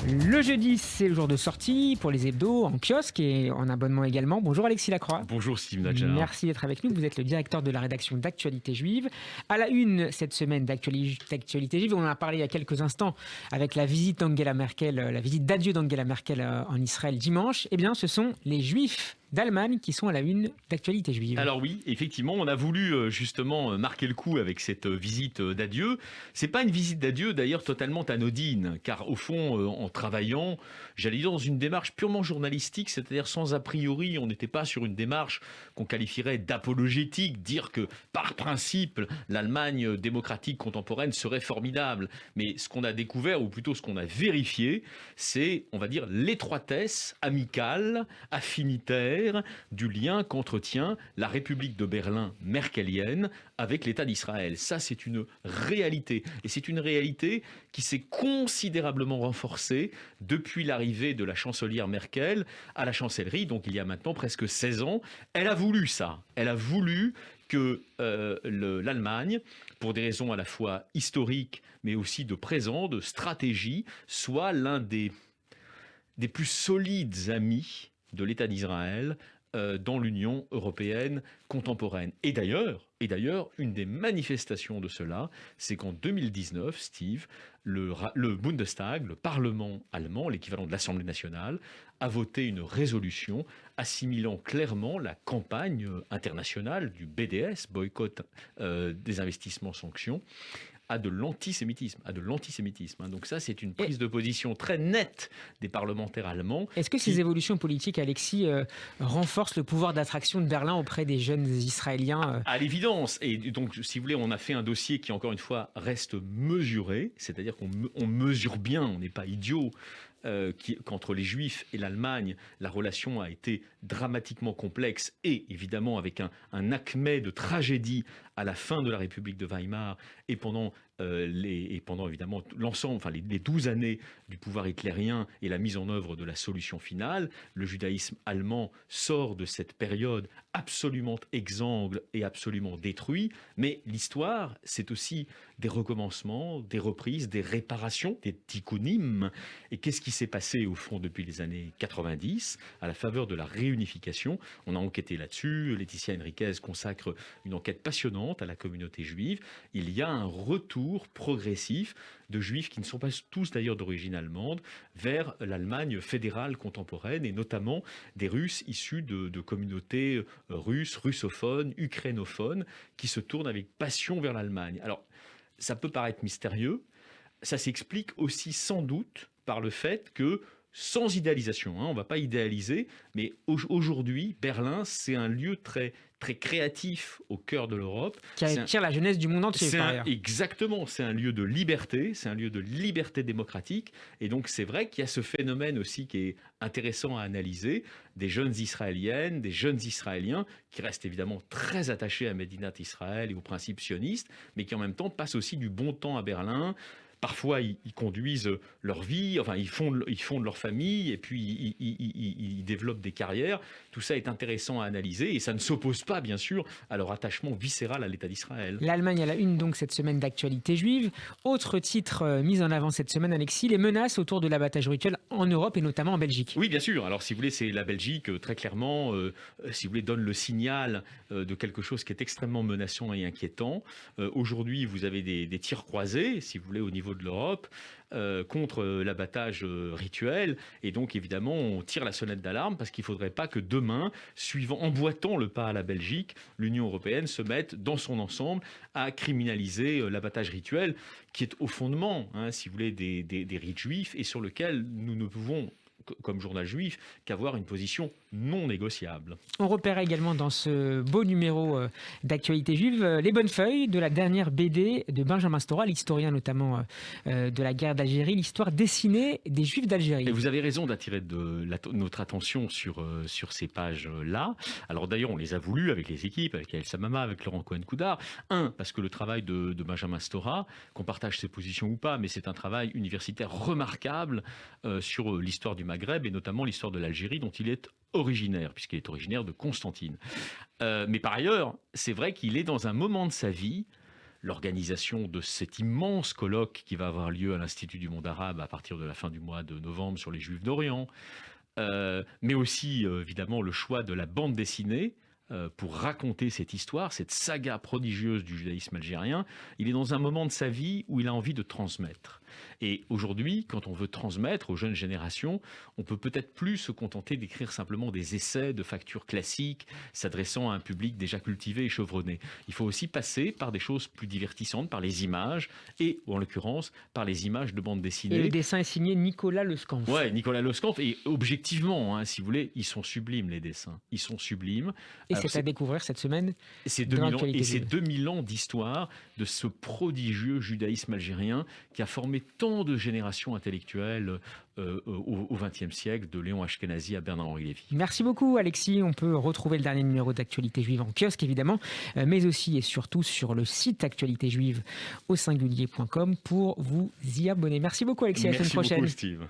Le jeudi, c'est le jour de sortie pour les hebdos, en kiosque et en abonnement également. Bonjour Alexis Lacroix. Bonjour Steve Nadjar. Merci d'être avec nous. Vous êtes le directeur de la rédaction d'Actualité Juive. À la une cette semaine d'Actualité Juive, on en a parlé il y a quelques instants avec la visite d'Angela Merkel, la visite d'adieu d'Angela Merkel en Israël dimanche. Eh bien, ce sont les Juifs d'Allemagne qui sont à la une d'Actualité Juive. Alors oui, effectivement, on a voulu justement marquer le coup avec cette visite d'adieu. C'est pas une visite d'adieu d'ailleurs totalement anodine, car au fond, en travaillant, j'allais dire dans une démarche purement journalistique, c'est-à-dire sans a priori, on n'était pas sur une démarche qu'on qualifierait d'apologétique, dire que par principe, l'Allemagne démocratique contemporaine serait formidable. Mais ce qu'on a découvert, ou plutôt ce qu'on a vérifié, c'est, on va dire, l'étroitesse amicale, affinitaire, du lien qu'entretient la République de Berlin merkelienne avec l'État d'Israël. Ça, c'est une réalité. Et c'est une réalité qui s'est considérablement renforcée depuis l'arrivée de la chancelière Merkel à la chancellerie, donc il y a maintenant presque 16 ans. Elle a voulu ça. Elle a voulu que l'Allemagne, pour des raisons à la fois historiques, mais aussi de présent, de stratégie, soit l'un des plus solides amis de l'État d'Israël dans l'Union européenne contemporaine. Et d'ailleurs, une des manifestations de cela, c'est qu'en 2019, Steve, le Bundestag, le Parlement allemand, l'équivalent de l'Assemblée nationale, a voté une résolution assimilant clairement la campagne internationale du BDS, boycott des investissements sanctions, à de l'antisémitisme. Donc ça, c'est une prise de position très nette des parlementaires allemands. Est-ce que ces évolutions politiques, Alexis, renforcent le pouvoir d'attraction de Berlin auprès des jeunes Israéliens À l'évidence. Et donc, si vous voulez, on a fait un dossier qui, encore une fois, reste mesuré. C'est-à-dire qu'on mesure bien, on n'est pas idiot, qu'entre les Juifs et l'Allemagne, la relation a été dramatiquement complexe et évidemment avec un acmé de tragédie à la fin de la République de Weimar et pendant évidemment l'ensemble, enfin les 12 années du pouvoir hitlérien et la mise en œuvre de la solution finale. Le judaïsme allemand sort de cette période absolument exsangue et absolument détruit, mais l'histoire, c'est aussi des recommencements, des reprises, des réparations, des tikkunim. Et qu'est-ce qui s'est passé au fond depuis les années 90 à la faveur de la réunification? On a enquêté là-dessus. Laetitia Henriquez consacre une enquête passionnante à la communauté juive. Il y a un retour progressif de juifs qui ne sont pas tous d'ailleurs d'origine allemande vers l'Allemagne fédérale contemporaine et notamment des Russes issus de communautés russes, russophones, ukrainophones qui se tournent avec passion vers l'Allemagne. Alors, ça peut paraître mystérieux. Ça s'explique aussi sans doute par le fait que, sans idéalisation, on ne va pas idéaliser, mais aujourd'hui, Berlin, c'est un lieu très, très créatif au cœur de l'Europe. Qui attire la jeunesse du monde entier, par ailleurs. Exactement, c'est un lieu de liberté, c'est un lieu de liberté démocratique. Et donc, c'est vrai qu'il y a ce phénomène aussi qui est intéressant à analyser, des jeunes Israéliennes, des jeunes Israéliens, qui restent évidemment très attachés à Médinat Israël et aux principes sionistes, mais qui en même temps passent aussi du bon temps à Berlin. Parfois, ils conduisent leur vie, enfin, ils fondent leur famille et puis ils développent des carrières. Tout ça est intéressant à analyser et ça ne s'oppose pas, bien sûr, à leur attachement viscéral à l'État d'Israël. L'Allemagne à la une, donc, cette semaine d'Actualité Juive. Autre titre mis en avant cette semaine, Alexis, les menaces autour de l'abattage rituel en Europe et notamment en Belgique. Oui, bien sûr. Alors, si vous voulez, c'est la Belgique, très clairement, si vous voulez, donne le signal de quelque chose qui est extrêmement menaçant et inquiétant. Aujourd'hui, vous avez des tirs croisés, si vous voulez, au niveau de l'Europe contre l'abattage rituel et donc évidemment on tire la sonnette d'alarme parce qu'il ne faudrait pas que demain, emboîtant le pas à la Belgique, l'Union européenne se mette dans son ensemble à criminaliser l'abattage rituel qui est au fondement, si vous voulez, des rites juifs et sur lequel nous ne pouvons comme journal juif, qu'avoir une position non négociable. On repérait également dans ce beau numéro d'Actualité Juive les bonnes feuilles de la dernière BD de Benjamin Stora, l'historien notamment de la guerre d'Algérie, l'histoire dessinée des Juifs d'Algérie. Et vous avez raison d'attirer notre attention sur ces pages-là. Alors d'ailleurs, on les a voulues avec les équipes, avec Yael Samama, avec Laurent Cohen-Coudard. Parce que le travail de Benjamin Stora, qu'on partage ses positions ou pas, mais c'est un travail universitaire remarquable sur l'histoire du Maghreb et notamment l'histoire de l'Algérie dont il est originaire, puisqu'il est originaire de Constantine. Mais par ailleurs, c'est vrai qu'il est dans un moment de sa vie l'organisation de cet immense colloque qui va avoir lieu à l'Institut du monde arabe à partir de la fin du mois de novembre sur les Juifs d'Orient, mais aussi évidemment le choix de la bande dessinée pour raconter cette histoire, cette saga prodigieuse du judaïsme algérien. Il est dans un moment de sa vie où il a envie de transmettre. Et aujourd'hui, quand on veut transmettre aux jeunes générations, on peut peut-être plus se contenter d'écrire simplement des essais de facture classique, s'adressant à un public déjà cultivé et chevronné. Il faut aussi passer par des choses plus divertissantes, par les images, et en l'occurrence, par les images de bande dessinée. Et le dessin est signé Nicolas Lescamph. Ouais, Nicolas Lescamph, et objectivement, si vous voulez, ils sont sublimes, les dessins. Ils sont sublimes. Et c'est à découvrir cette semaine. C'est 2000 ans d'histoire de ce prodigieux judaïsme algérien qui a formé tant de générations intellectuelles au XXe siècle, de Léon Ashkenazi à Bernard-Henri Lévy. Merci beaucoup Alexis. On peut retrouver le dernier numéro d'Actualité Juive en kiosque évidemment, mais aussi et surtout sur le site actualitéjuive au singulier.com pour vous y abonner. Merci beaucoup Alexis, à la semaine prochaine. Merci beaucoup Steve.